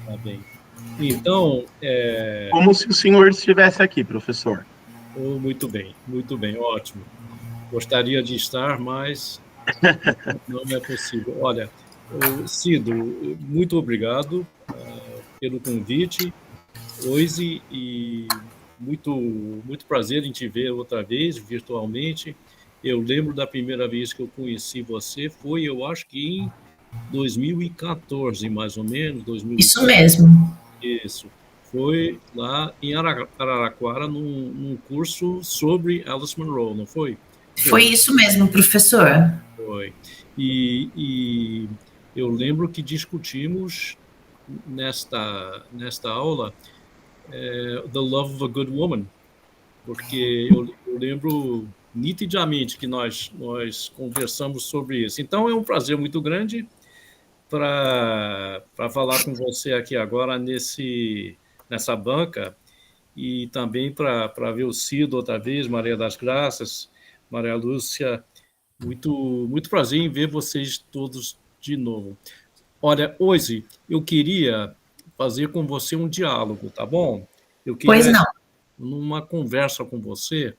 Tá bem. Então, Como se o senhor estivesse aqui, professor. muito bem, ótimo. Gostaria de estar, mas não é possível. Olha, Cido, muito obrigado pelo convite hoje e muito prazer em te ver outra vez, virtualmente. Eu lembro da primeira vez que eu conheci você, foi, eu acho que em 2014, mais ou menos, Isso 2015. mesmo. Isso. Foi lá em Araraquara, num curso sobre Alice Munro, não foi? Foi Foi, isso mesmo, professor. foi. E eu lembro que discutimos nesta aula The Love of a Good Woman, porque eu lembro nitidamente que nós conversamos sobre isso. Então é um prazer muito grande para falar com você aqui agora nessa banca e também para ver o Cido outra vez, Maria das Graças, Maria Lúcia. Muito prazer em ver vocês todos de novo. Olha, hoje eu queria fazer com você um diálogo, tá bom? Eu Pois queria não. numa conversa com você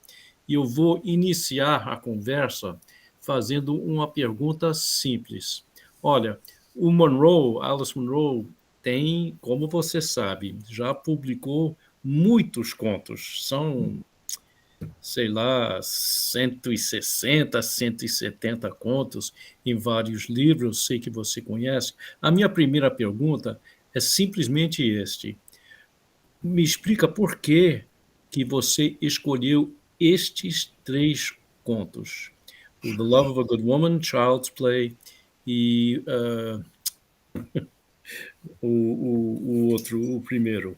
e eu vou iniciar a conversa fazendo uma pergunta simples. Olha, o Monroe, Alice Munro, tem, como você sabe, já publicou muitos contos. São, sei lá, 160, 170 contos em vários livros, sei que você conhece. A minha primeira pergunta é simplesmente este: me explica por que você escolheu estes três contos. O The Love of a Good Woman, Child's Play e o outro, o primeiro.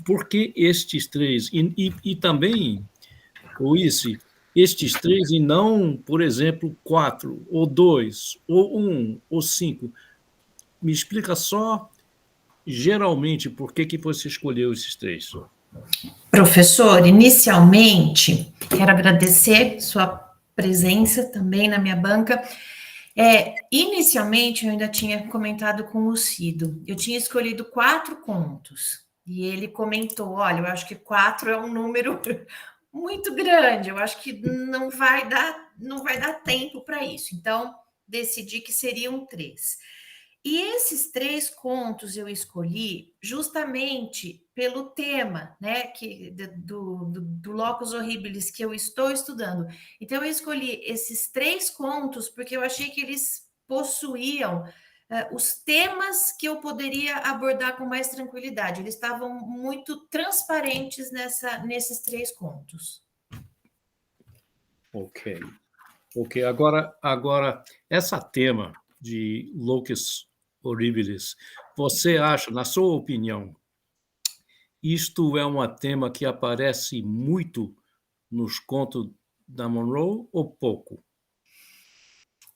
Por que estes três? E também, Luís, estes três e não, por exemplo, quatro, ou dois, ou um, ou cinco. Me explica só, geralmente, por que você escolheu esses três. Professor, inicialmente, quero agradecer sua presença também na minha banca. Inicialmente, eu ainda tinha comentado com o Cido. Eu tinha escolhido 4 contos. E ele comentou: olha, eu acho que 4 é um número muito grande, eu acho que não vai dar tempo para isso. Então, decidi que seriam 3. E esses 3 contos eu escolhi justamente pelo tema, né, do Locus Horribilis que eu estou estudando. Então, eu escolhi esses 3 contos porque eu achei que eles possuíam os temas que eu poderia abordar com mais tranquilidade. Eles estavam muito transparentes nesses 3 contos. Ok. Agora essa tema de Locus Horribilis, você acha, na sua opinião, isto é um tema que aparece muito nos contos da Monroe ou pouco?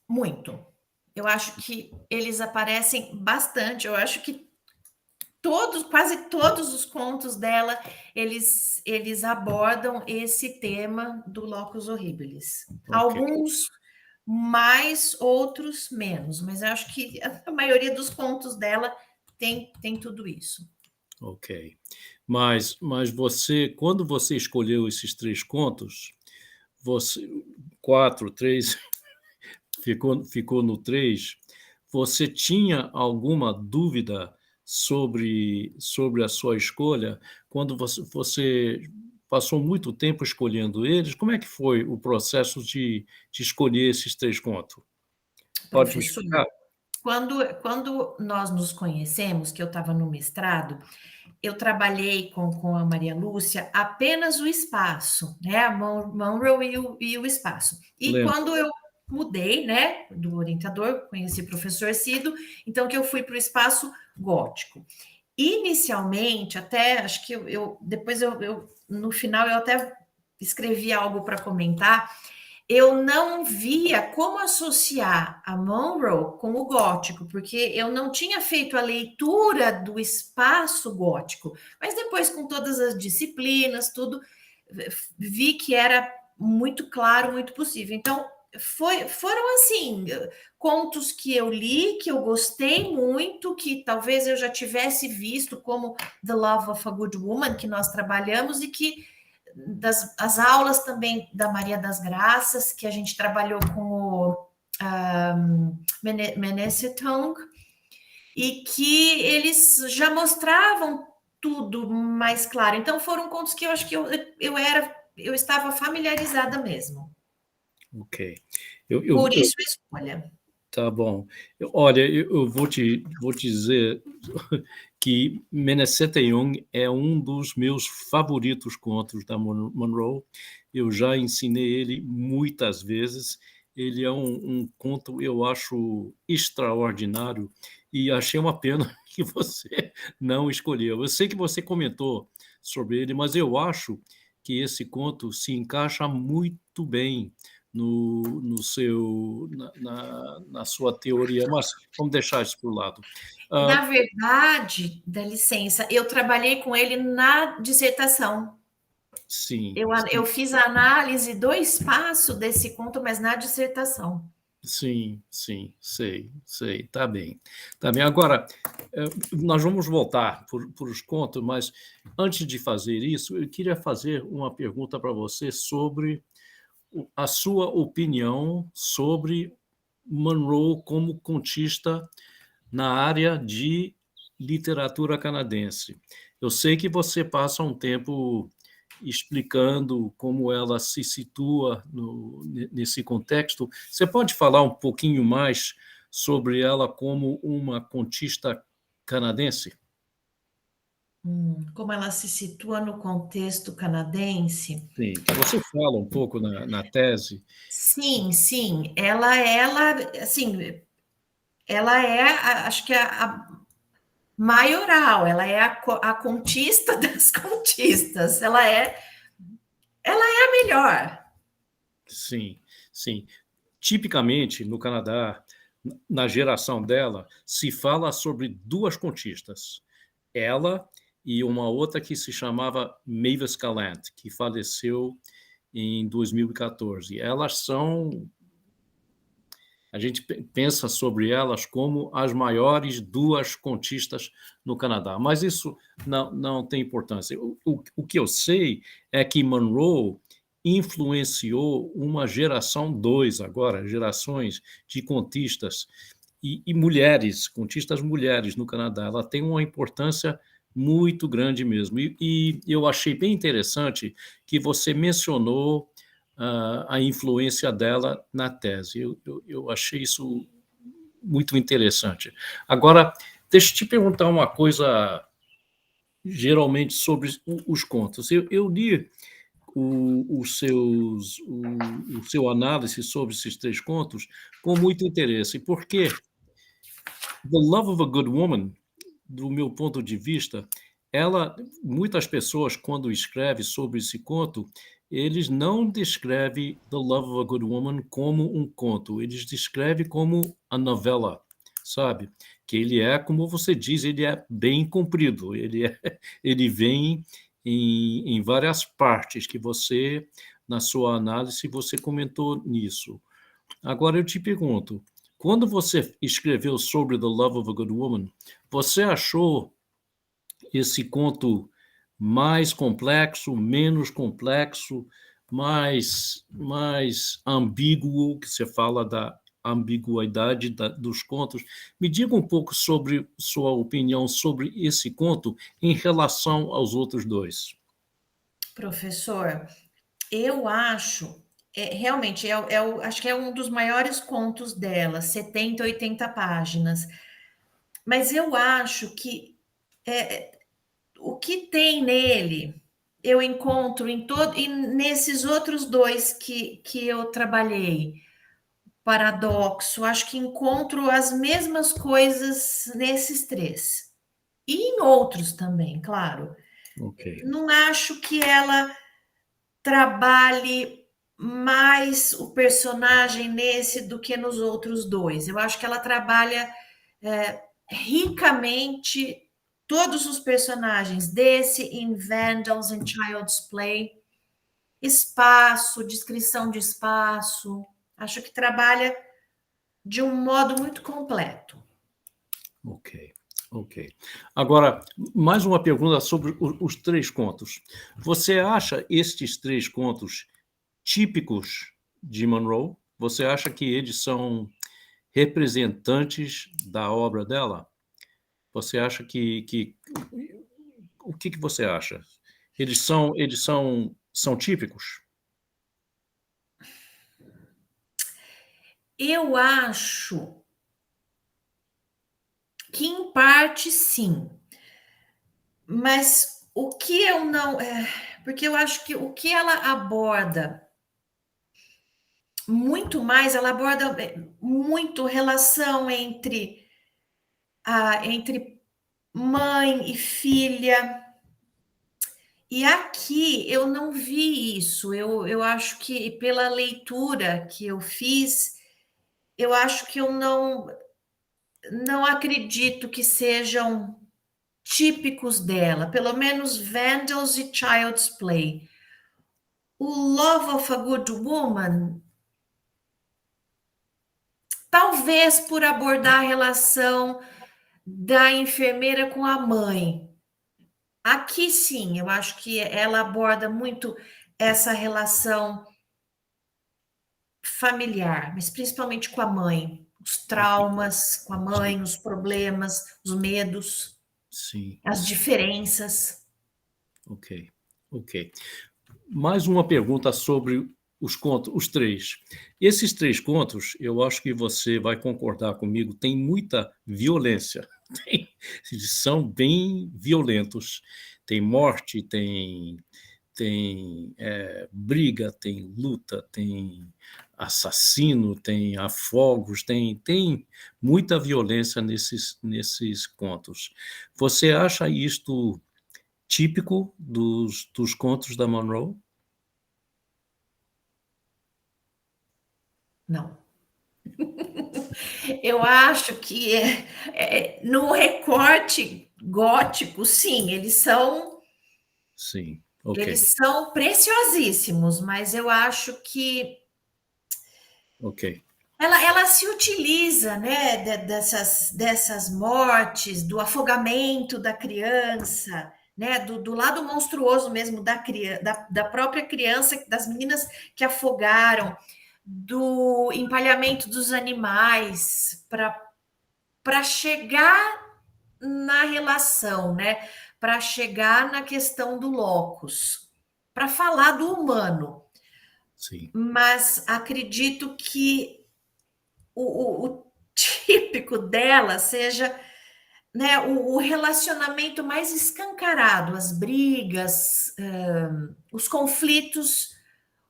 Muito. Eu acho que eles aparecem bastante. Eu acho que quase todos os contos dela, eles abordam esse tema do Locus Horribilis. Ok, Alguns mais, outros menos, mas eu acho que a maioria dos contos dela tem tudo isso. ok. Mas você, quando você escolheu esses três contos, você, quatro, três, ficou no três, você tinha alguma dúvida sobre a sua escolha? Quando você passou muito tempo escolhendo eles, como é que foi o processo de escolher esses três contos? Pode me Professor, explicar? quando nós nos conhecemos, que eu estava no mestrado, eu trabalhei com a Maria Lúcia apenas o espaço, né? A Monroe e o espaço. E Lembro. quando eu mudei, né, do orientador, conheci o professor Cido, então que eu fui para o espaço gótico. Inicialmente, até acho que depois no final eu até escrevi algo para comentar. Eu não via como associar a Monroe com o gótico, porque eu não tinha feito a leitura do espaço gótico, mas depois, com todas as disciplinas, tudo, vi que era muito claro, muito possível. Então, foram assim, contos que eu li, que eu gostei muito, que talvez eu já tivesse visto, como The Love of a Good Woman, que nós trabalhamos, e que as aulas também da Maria das Graças, que a gente trabalhou com o Menesetong, e que eles já mostravam tudo mais claro. Então, foram contos que eu acho que eu estava familiarizada mesmo. Ok. Por isso a escolha. Tá bom. Olha, eu vou te dizer que Meneseteyong é um dos meus favoritos contos da Munro. Eu já ensinei ele muitas vezes. Ele é um conto, eu acho, extraordinário, e achei uma pena que você não escolheu. Eu sei que você comentou sobre ele, mas eu acho que esse conto se encaixa muito bem na sua teoria, mas vamos deixar isso por lado. Na verdade, dá licença, eu trabalhei com ele na dissertação. Sim. Eu fiz a análise do espaço desse conto, mas na dissertação. Sim, sei, tá bem. Agora, nós vamos voltar por os contos, mas antes de fazer isso, eu queria fazer uma pergunta para você sobre a sua opinião sobre Munro como contista na área de literatura canadense. Eu sei que você passa um tempo explicando como ela se situa nesse contexto. Você pode falar um pouquinho mais sobre ela como uma contista canadense? Como ela se situa no contexto canadense? Sim, que você fala um pouco na tese. Sim. Assim, acho que a maioral, ela é a contista das contistas, ela é a melhor. Sim. Tipicamente, no Canadá, na geração dela, se fala sobre duas contistas. Ela e uma outra que se chamava Mavis Gallant, que faleceu em 2014. Elas são... A gente pensa sobre elas como as maiores duas contistas no Canadá, mas isso não tem importância. O que eu sei é que Munro influenciou uma geração 2 agora, gerações de contistas e mulheres, contistas mulheres no Canadá. Ela tem uma importância muito grande mesmo. E eu achei bem interessante que você mencionou a influência dela na tese. Eu achei isso muito interessante. Agora, deixa eu te perguntar uma coisa, geralmente, sobre os contos. Eu li o seu análise sobre esses 3 contos com muito interesse, porque The Love of a Good Woman, do meu ponto de vista, muitas pessoas, quando escrevem sobre esse conto, eles não descrevem The Love of a Good Woman como um conto, eles descrevem como a novela, sabe? Que ele é, como você diz, ele é bem comprido, ele vem em várias partes que você, na sua análise, você comentou nisso. Agora eu te pergunto, quando você escreveu sobre The Love of a Good Woman, você achou esse conto mais complexo, menos complexo, mais ambíguo, que você fala da ambiguidade dos contos? Me diga um pouco sobre sua opinião sobre esse conto em relação aos outros 2. Professor, eu acho, realmente, acho que é um dos maiores contos dela, 70, 80 páginas. Mas eu acho que o que tem nele, eu encontro e nesses outros 2 que eu trabalhei. Paradoxo, acho que encontro as mesmas coisas nesses 3. E em outros também, claro. Ok. Não acho que ela trabalhe mais o personagem nesse do que nos outros 2. Eu acho que ela trabalha ricamente todos os personagens desse em Vandals and Child's Play. Espaço, descrição de espaço, Acho que trabalha de um modo muito completo. Ok. Agora, mais uma pergunta sobre os 3 contos. Você acha estes 3 contos típicos de Monroe? Você acha que eles são representantes da obra dela? Você acha o que você acha? Eles são típicos? Eu acho que, em parte, sim. Mas o que eu não... porque eu acho que o que ela aborda muito mais, ela aborda muito relação entre mãe e filha. E aqui eu não vi isso. Eu acho que, pela leitura que eu fiz, eu acho que eu não acredito que sejam típicos dela, pelo menos Vandals e Child's Play. O Love of a Good Woman, talvez por abordar a relação da enfermeira com a mãe. Aqui sim, eu acho que ela aborda muito essa relação familiar, mas principalmente com a mãe, os traumas com a mãe, os problemas, os medos, Sim. as diferenças. Ok. Mais uma pergunta sobre os contos, os 3. Esses 3 contos, eu acho que você vai concordar comigo, tem muita violência. Eles são bem violentos. Tem morte, tem briga, tem luta, tem assassino, tem afogos, tem muita violência nesses contos. Você acha isto típico dos contos da Monroe? Não. Eu acho que no recorte gótico, sim, eles são Sim, ok. eles são preciosíssimos, mas eu acho que Ok. ela se utiliza, né, dessas mortes, do afogamento da criança, né, do lado monstruoso mesmo da própria criança, das meninas que afogaram, do empalhamento dos animais, para chegar na relação, né, para chegar na questão do locus, para falar do humano. Sim. Mas acredito que o típico dela seja, né, o relacionamento mais escancarado, as brigas, os conflitos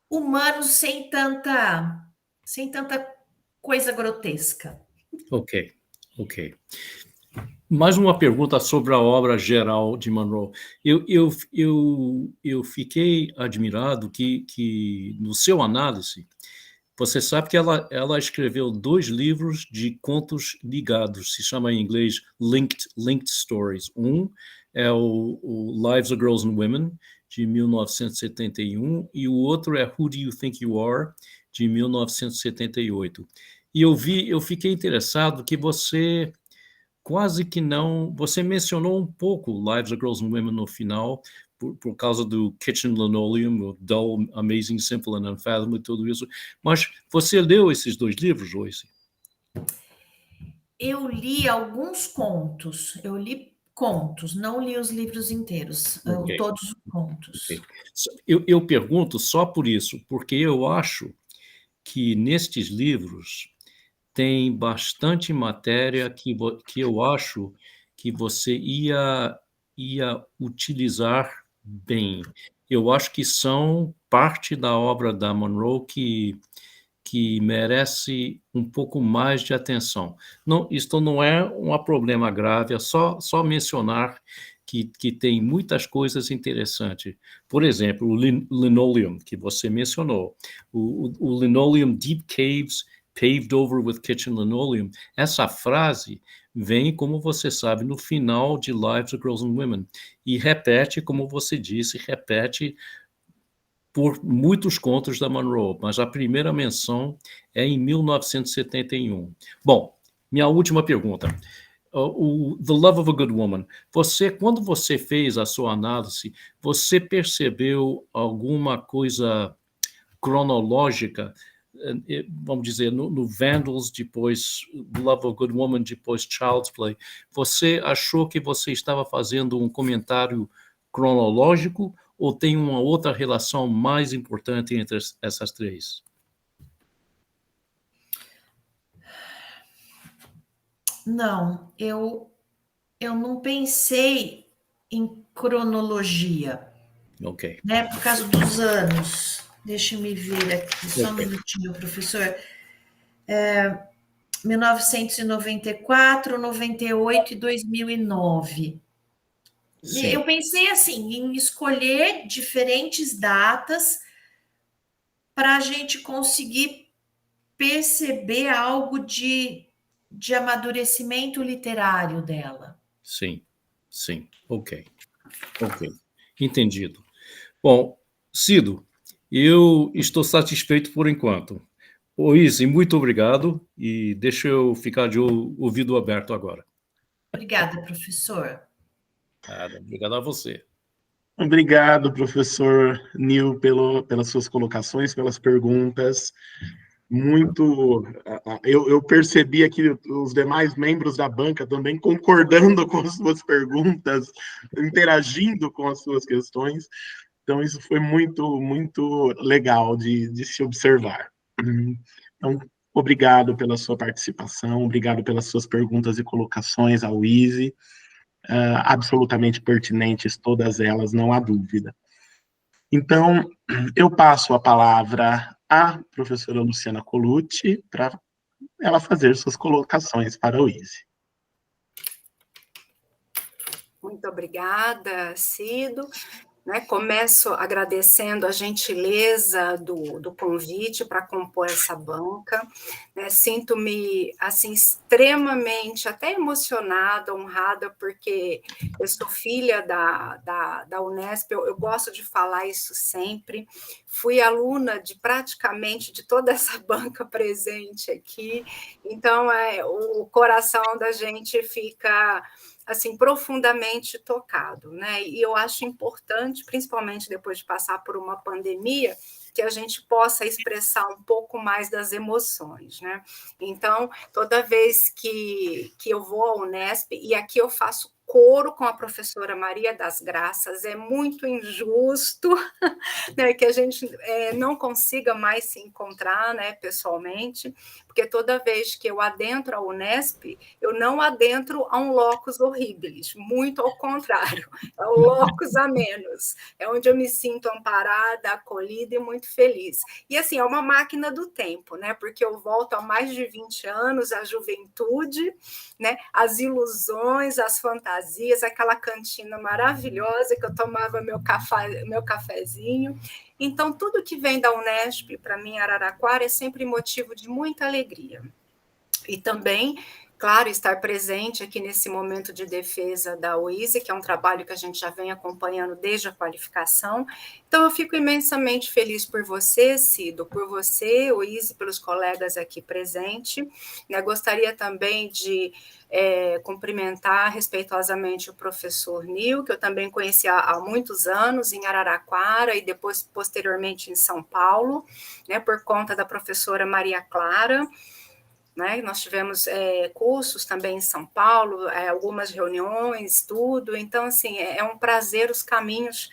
humanos sem tanta coisa grotesca. Ok. Mais uma pergunta sobre a obra geral de Monroe. Eu fiquei admirado que no seu análise, você sabe que ela escreveu 2 livros de contos ligados, se chama em inglês Linked Stories. Um é o Lives of Girls and Women, de 1971, e o outro é Who Do You Think You Are, de 1978. E eu fiquei interessado que você quase que não... Você mencionou um pouco Lives of Girls and Women no final, por causa do Kitchen Linoleum, o Dull, Amazing, Simple and Unfathomable, tudo isso. Mas você leu esses 2 livros, Joyce? Eu li alguns contos, não li os livros inteiros, Ok. todos os contos. Eu pergunto só por isso, porque eu acho que nestes livros tem bastante matéria que eu acho que você ia utilizar bem. Eu acho que são parte da obra da Monroe que merece um pouco mais de atenção. Não, isto não é um problema grave, é só mencionar que tem muitas coisas interessantes. Por exemplo, o linoleum, que você mencionou. O linoleum Deep Caves Paved Over with Kitchen Linoleum. Essa frase vem, como você sabe, no final de Lives of Girls and Women. E repete, como você disse, repete por muitos contos da Monroe, mas a primeira menção é em 1971. Bom, minha última pergunta. The Love of a Good Woman. Quando você fez a sua análise, você percebeu alguma coisa cronológica, vamos dizer, no Vandals, depois Love of a Good Woman, depois Child's Play? Você achou que você estava fazendo um comentário cronológico ou tem uma outra relação mais importante entre essas três? Não, eu não pensei em cronologia. Ok. Né, por causa dos anos. Deixa eu me ver aqui, só um minutinho, professor. 1994, 98 e 2009. Sim. Eu pensei assim, em escolher diferentes datas para a gente conseguir perceber algo de amadurecimento literário dela. Sim, sim. Ok. Entendido. Bom, Cido, eu estou satisfeito por enquanto. Izzy, muito obrigado e deixa eu ficar de ouvido aberto agora. Obrigada, professor. Obrigado a você. Obrigado, professor Neil, pelas suas colocações, pelas perguntas. Eu percebi aqui os demais membros da banca também concordando com as suas perguntas, interagindo com as suas questões. Então, isso foi muito, muito legal de se observar. Então, obrigado pela sua participação, obrigado pelas suas perguntas e colocações ao Izzy. Absolutamente pertinentes, todas elas, não há dúvida. Então, eu passo a palavra à professora Luciana Colucci para ela fazer suas colocações para o Izzy. Muito obrigada, Cido. Começo agradecendo a gentileza do convite para compor essa banca. Sinto-me assim, extremamente até emocionada, honrada, porque eu sou filha da Unesp, eu gosto de falar isso sempre. Fui aluna de praticamente de toda essa banca presente aqui, então o coração da gente fica assim, profundamente tocado, né? E eu acho importante, principalmente depois de passar por uma pandemia, que a gente possa expressar um pouco mais das emoções, né? Então, toda vez que eu vou à Unesp, e aqui eu faço coro com a professora Maria das Graças, é muito injusto, né, que a gente não consiga mais se encontrar, né, pessoalmente, porque toda vez que eu adentro a Unesp, eu não adentro a um locus horribilis, muito ao contrário, é um locus a menos, é onde eu me sinto amparada, acolhida e muito feliz. E assim, é uma máquina do tempo, né, porque eu volto há mais de 20 anos, a juventude, né, as ilusões, as fantasias, aquela cantina maravilhosa que eu tomava meu cafezinho. Então, tudo que vem da Unesp, para mim, Araraquara, é sempre motivo de muita alegria. E também, claro, estar presente aqui nesse momento de defesa da UISE, que é um trabalho que a gente já vem acompanhando desde a qualificação. Então, eu fico imensamente feliz por você, Cido, por você, UISE, pelos colegas aqui presentes. Gostaria também de cumprimentar respeitosamente o professor Nil, que eu também conheci há muitos anos em Araraquara e depois, posteriormente, em São Paulo, né, por conta da professora Maria Clara. Nós tivemos cursos também em São Paulo, algumas reuniões, tudo. Então, assim, é um prazer os caminhos,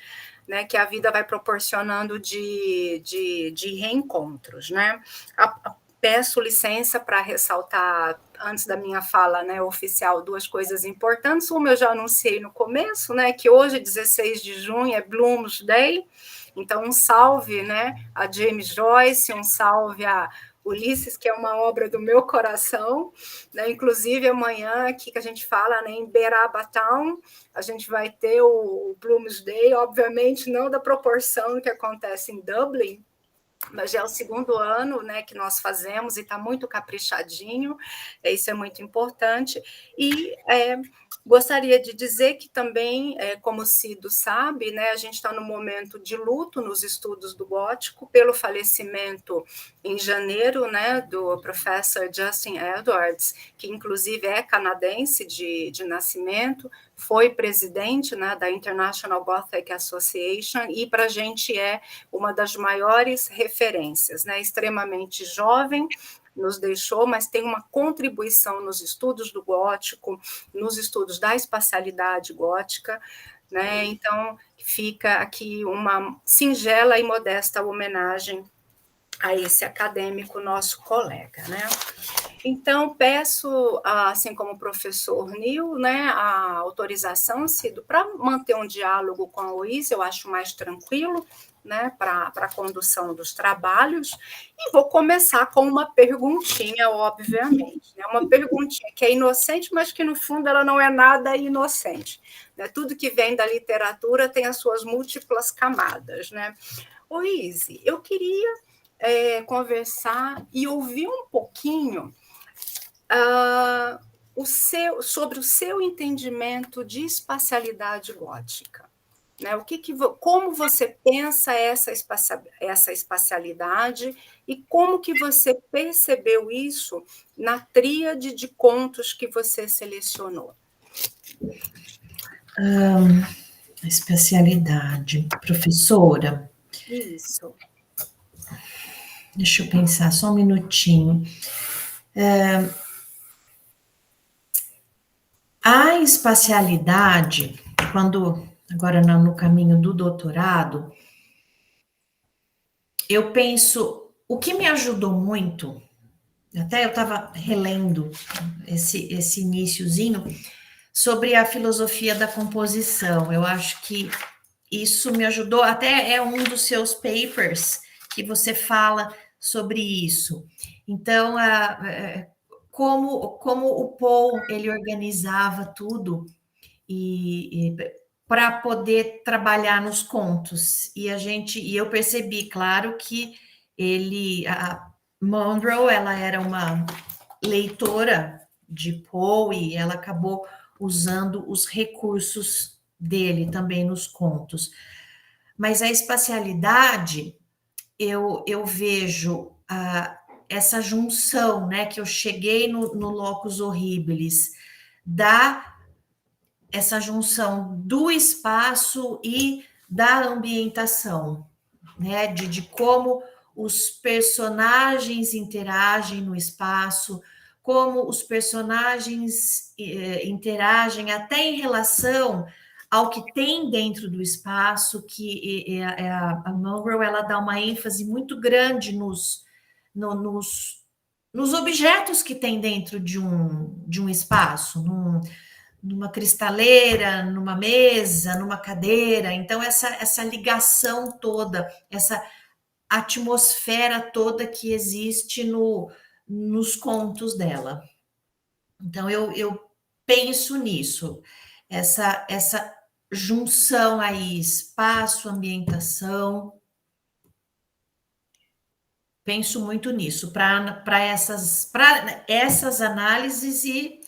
né, que a vida vai proporcionando de reencontros, né? Peço licença para ressaltar, antes da minha fala, né, oficial, duas coisas importantes. Uma eu já anunciei no começo, né, que hoje, 16 de junho, é Bloomsday. Então, um salve, né, a James Joyce, um salve a Ulisses, que é uma obra do meu coração, né? Inclusive amanhã aqui que a gente fala, né, em Berabatown, a gente vai ter o Bloomsday, obviamente não da proporção que acontece em Dublin, mas já é o segundo ano, né, que nós fazemos e está muito caprichadinho, isso é muito importante. E Gostaria de dizer que também, como o Cido sabe, né, a gente está no momento de luto nos estudos do gótico, pelo falecimento em janeiro, né, do professor Justin Edwards, que inclusive é canadense de nascimento, foi presidente, né, da International Gothic Association, e para a gente é uma das maiores referências, né, extremamente jovem, nos deixou, mas tem uma contribuição nos estudos do gótico, nos estudos da espacialidade gótica, né? Então, fica aqui uma singela e modesta homenagem a esse acadêmico, nosso colega, né? Então, peço, assim como o professor Nil, né, a autorização, Cido, para manter um diálogo com a Oísa, eu acho mais tranquilo, né, para a condução dos trabalhos, e vou começar com uma perguntinha, obviamente, né, uma perguntinha que é inocente, mas que, no fundo, ela não é nada inocente, né? Tudo que vem da literatura tem as suas múltiplas camadas, né? Oísa, eu queria conversar e ouvir um pouquinho sobre o seu entendimento de espacialidade gótica. Né? Como você pensa essa espacialidade e como que você percebeu isso na tríade de contos que você selecionou? Especialidade. Professora? Isso. Deixa eu pensar só um minutinho. A espacialidade, agora no caminho do doutorado, eu penso, o que me ajudou muito, até eu estava relendo esse iniciozinho, sobre a filosofia da composição. Eu acho que isso me ajudou, até é um dos seus papers que você fala sobre isso. Então, como o Paul, ele organizava tudo e para poder trabalhar nos contos. E eu percebi, claro, que a Monroe, ela era uma leitora de Poe e ela acabou usando os recursos dele também nos contos. Mas a espacialidade, eu vejo essa junção, né, que eu cheguei no Locus Horribilis, essa junção do espaço e da ambientação, né, de como os personagens interagem no espaço, como os personagens interagem até em relação ao que tem dentro do espaço, que a Monroe, ela dá uma ênfase muito grande nos objetos que tem dentro de um espaço, numa cristaleira, numa mesa, numa cadeira. Então, essa ligação toda, essa atmosfera toda que existe nos contos dela. Então, eu penso nisso, essa junção aí, espaço, ambientação. Penso muito nisso, para essas análises e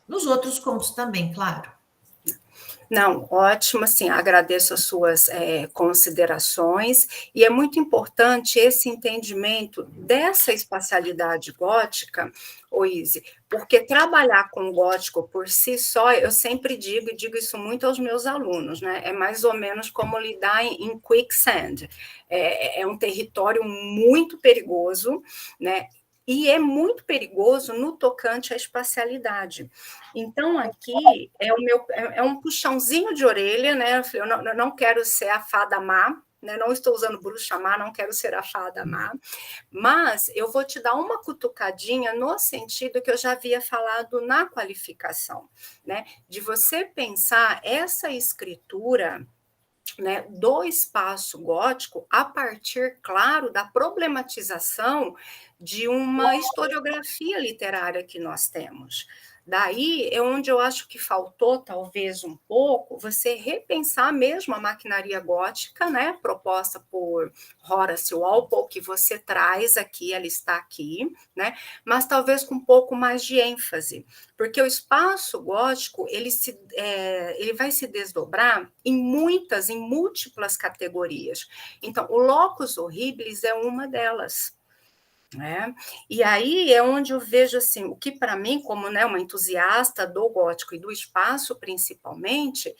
nos outros contos também, claro. Não, ótimo, assim, agradeço as suas considerações, e é muito importante esse entendimento dessa espacialidade gótica, Oíse, porque trabalhar com gótico por si só, eu sempre digo, e digo isso muito aos meus alunos, né? É mais ou menos como lidar em quicksand. É um território muito perigoso, né? E é muito perigoso no tocante à espacialidade. Então, aqui é um puxãozinho de orelha, né? Eu não quero ser a fada má, né? Não estou usando bruxa má, não quero ser a fada má, mas eu vou te dar uma cutucadinha no sentido que eu já havia falado na qualificação, né? De você pensar essa escritura, né, do espaço gótico a partir, claro, da problematização de uma historiografia literária que nós temos. Daí é onde eu acho que faltou, talvez, um pouco, você repensar mesmo a maquinaria gótica, né, proposta por Horace Walpole, que você traz aqui, ela está aqui, né, mas talvez com um pouco mais de ênfase, porque o espaço gótico, ele vai se desdobrar em múltiplas categorias. Então, o locus horribilis é uma delas. Né? E aí é onde eu vejo assim, o que para mim, como, né, uma entusiasta do gótico e do espaço principalmente,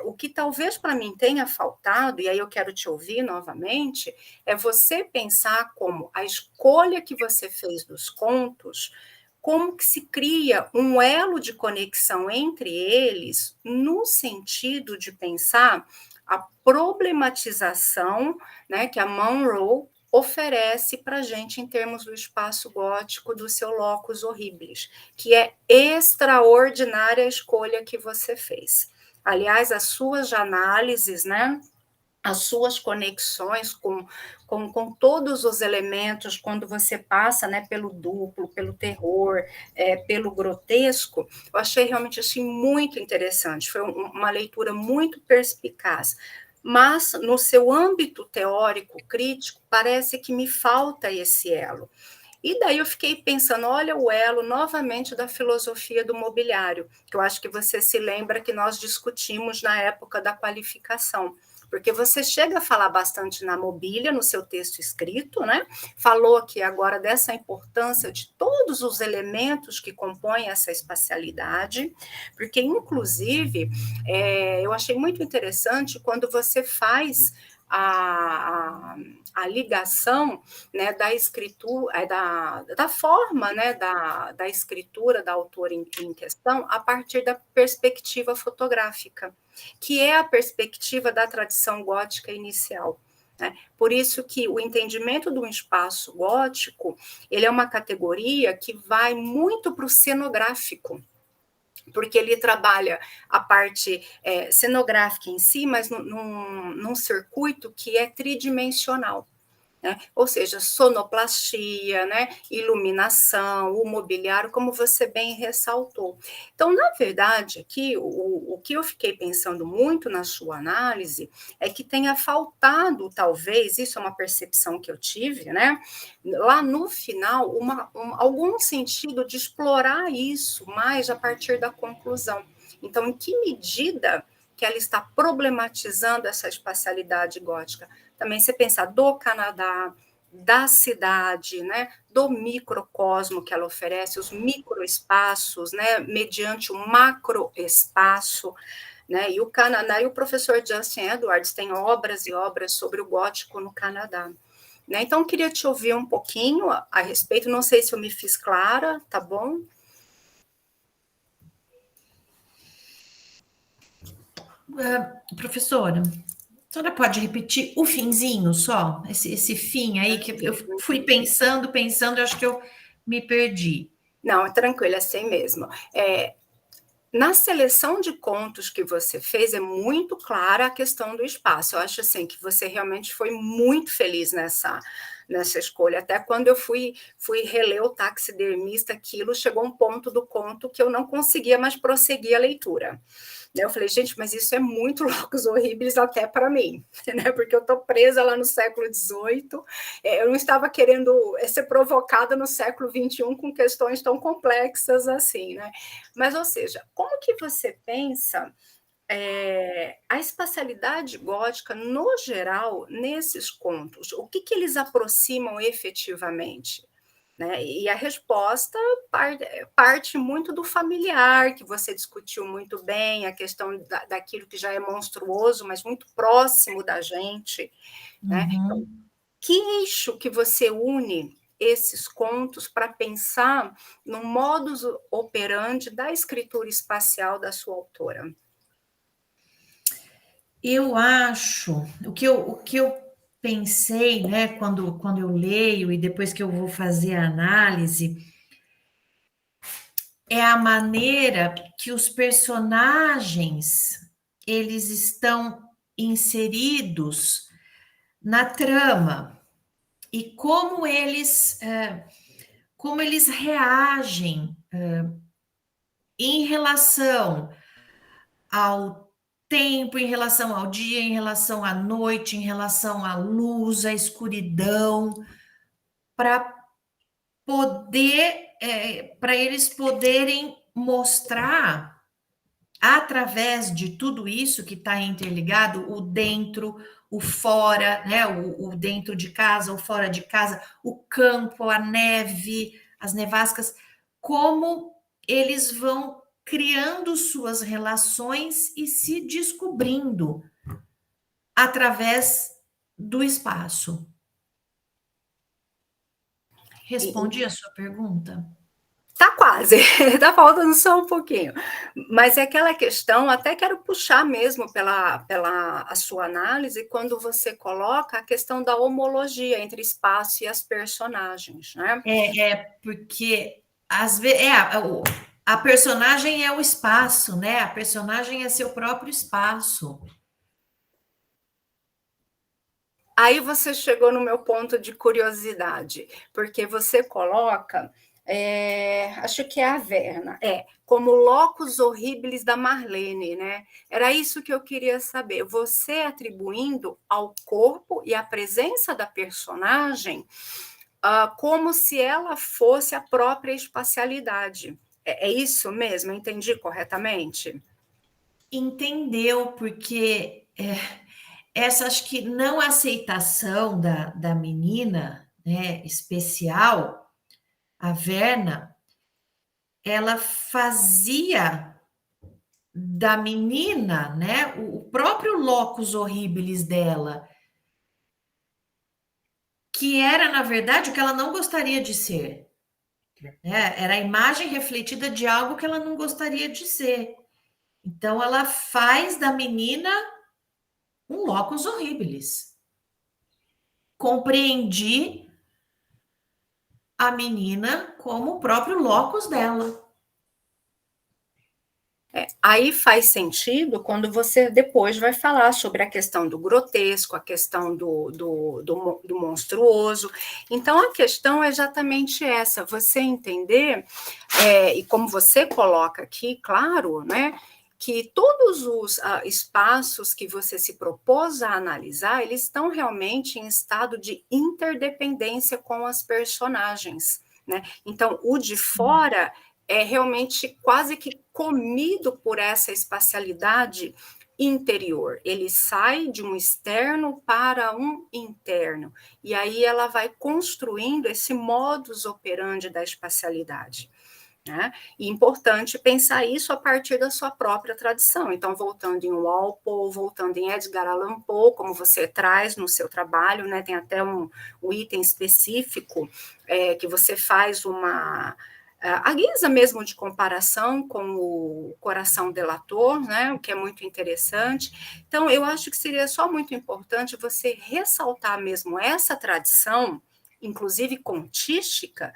o que talvez para mim tenha faltado, e aí eu quero te ouvir novamente, é você pensar como a escolha que você fez dos contos, como que se cria um elo de conexão entre eles, no sentido de pensar a problematização, né, que a Monroe oferece para a gente em termos do espaço gótico do seu locus horribilis, que é extraordinária a escolha que você fez. Aliás, as suas análises, né, as suas conexões com todos os elementos, quando você passa, né, pelo duplo, pelo terror, pelo grotesco, eu achei realmente assim, muito interessante, foi uma leitura muito perspicaz. Mas, no seu âmbito teórico crítico, parece que me falta esse elo. E daí eu fiquei pensando, olha o elo novamente da filosofia do mobiliário, que eu acho que você se lembra que nós discutimos na época da qualificação, porque você chega a falar bastante na mobília, no seu texto escrito, né? Falou aqui agora dessa importância de todos os elementos que compõem essa espacialidade, porque, inclusive, eu achei muito interessante quando você faz a ligação, né, da escritura, da forma, né, da escritura da autora em questão, a partir da perspectiva fotográfica, que é a perspectiva da tradição gótica inicial. Né? Por isso que o entendimento do espaço gótico, ele é uma categoria que vai muito para o cenográfico, porque ele trabalha a parte cenográfica em si, mas num circuito que é tridimensional. Né? Ou seja, sonoplastia, né? Iluminação, o mobiliário, como você bem ressaltou. Então, na verdade, aqui, o que eu fiquei pensando muito na sua análise é que tenha faltado, talvez, isso é uma percepção que eu tive, né? Lá no final, algum sentido de explorar isso mais a partir da conclusão. Então, em que medida que ela está problematizando essa espacialidade gótica? Também você pensar do Canadá, da cidade, né, do microcosmo que ela oferece, os microespaços, né, mediante o macroespaço, né, e o Canadá, e o professor Justin Edwards tem obras e obras sobre o gótico no Canadá. Né, então, eu queria te ouvir um pouquinho a respeito, não sei se eu me fiz clara, tá bom? Professora, a senhora pode repetir o finzinho só? Esse fim aí, que eu fui pensando, acho que eu me perdi. Não, tranquilo, é assim mesmo. Na seleção de contos que você fez, é muito clara a questão do espaço. Eu acho assim que você realmente foi muito feliz nessa escolha. Até quando eu fui reler o Taxidermista, aquilo chegou um ponto do conto que eu não conseguia mais prosseguir a leitura. Eu falei, gente, mas isso é muito locus horribilis até para mim, né? Porque eu estou presa lá no século XVIII, eu não estava querendo ser provocada no século XXI com questões tão complexas assim, né? Mas, ou seja, como que você pensa a espacialidade gótica, no geral, nesses contos? O que eles aproximam efetivamente? Né? E a resposta parte muito do familiar, que você discutiu muito bem, a questão daquilo que já é monstruoso, mas muito próximo da gente. Né? Então, que eixo que você une esses contos para pensar no modus operandi da escritura espacial da sua autora? Eu acho, o que eu pensei, né, quando eu leio e depois que eu vou fazer a análise, é a maneira que os personagens eles estão inseridos na trama e como eles reagem em relação ao tempo, em relação ao dia, em relação à noite, em relação à luz, à escuridão, para para eles poderem mostrar, através de tudo isso que está interligado, o dentro, o fora, né? O dentro de casa, o fora de casa, o campo, a neve, as nevascas, como eles vão criando suas relações e se descobrindo através do espaço. Respondi a sua pergunta? Tá quase, tá faltando só um pouquinho. Mas é aquela questão, até quero puxar mesmo pela a sua análise, quando você coloca a questão da homologia entre espaço e as personagens, né? Porque às vezes a personagem é o espaço, né? A personagem é seu próprio espaço. Aí você chegou no meu ponto de curiosidade, porque você coloca, acho que é a Verna, como locus horribilis da Marlene, né? Era isso que eu queria saber. Você atribuindo ao corpo e à presença da personagem como se ela fosse a própria espacialidade. É isso mesmo? Entendi corretamente? Entendeu, porque essa acho que não aceitação da menina, né, especial, a Verna, ela fazia da menina, né, o próprio locus horribilis dela, que era, na verdade, o que ela não gostaria de ser. Né? Era a imagem refletida de algo que ela não gostaria de ser. Então, ela faz da menina um locus horribilis. Compreendi a menina como o próprio locus dela. Aí faz sentido quando você depois vai falar sobre a questão do grotesco, a questão do monstruoso. Então, a questão é exatamente essa, você entender, e como você coloca aqui, claro, né, que todos os espaços que você se propôs a analisar, eles estão realmente em estado de interdependência com as personagens, né? Então, o de fora é realmente quase que comido por essa espacialidade interior. Ele sai de um externo para um interno. E aí ela vai construindo esse modus operandi da espacialidade. Né? E importante pensar isso a partir da sua própria tradição. Então, voltando em Walpole, voltando em Edgar Allan Poe, como você traz no seu trabalho, né? Tem até um item específico que você faz a guisa mesmo de comparação com o Coração Delator, né, o que é muito interessante. Então, eu acho que seria só muito importante você ressaltar mesmo essa tradição, inclusive contística,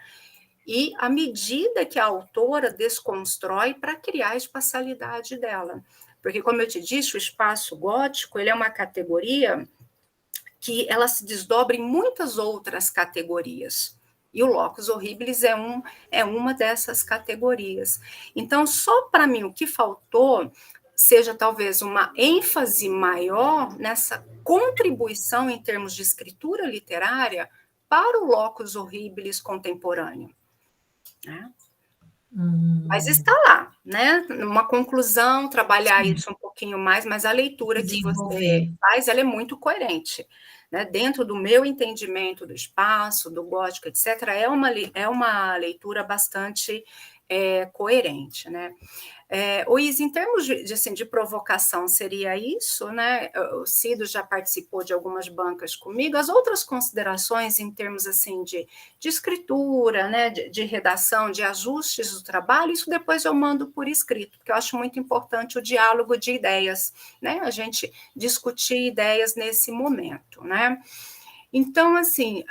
e à medida que a autora desconstrói para criar a espacialidade dela. Porque, como eu te disse, o espaço gótico ele é uma categoria que ela se desdobra em muitas outras categorias. E o locus horribilis é uma dessas categorias. Então, só para mim, o que faltou seja talvez uma ênfase maior nessa contribuição em termos de escritura literária para o locus horribilis contemporâneo. Né? Mas está lá, né? Uma conclusão, trabalhar isso um pouquinho mais, mas a leitura que você faz, ela é muito coerente. Né? Dentro do meu entendimento do espaço, do gótico, etc., é uma leitura bastante coerente, né? Isa, em termos de provocação, seria isso, né? O Cido já participou de algumas bancas comigo. As outras considerações em termos assim de escritura, né? De redação, de ajustes do trabalho, isso depois eu mando por escrito, porque eu acho muito importante o diálogo de ideias, né? A gente discutir ideias nesse momento, né? Então, assim,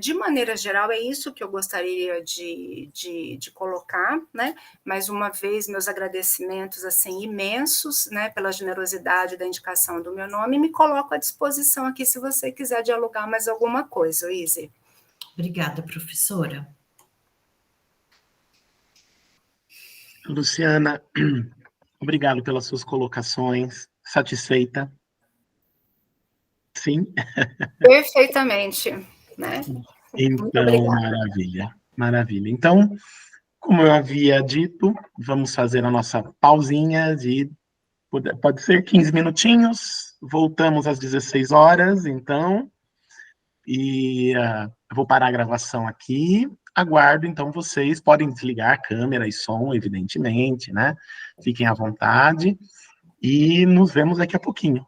de maneira geral, é isso que eu gostaria de colocar, né? Mais uma vez, meus agradecimentos, assim, imensos, né? Pela generosidade da indicação do meu nome, e me coloco à disposição aqui se você quiser dialogar mais alguma coisa, Izzy. Obrigada, professora. Luciana, obrigado pelas suas colocações. Satisfeita? Sim? Perfeitamente, né? Muito Então, obrigada. maravilha, maravilha. Então, como eu havia dito, vamos fazer a nossa pausinha de, pode ser 15 minutinhos, voltamos às 16 horas, então, e eu vou parar a gravação aqui, aguardo, então vocês podem desligar a câmera e som, evidentemente, né? Fiquem à vontade, e nos vemos daqui a pouquinho,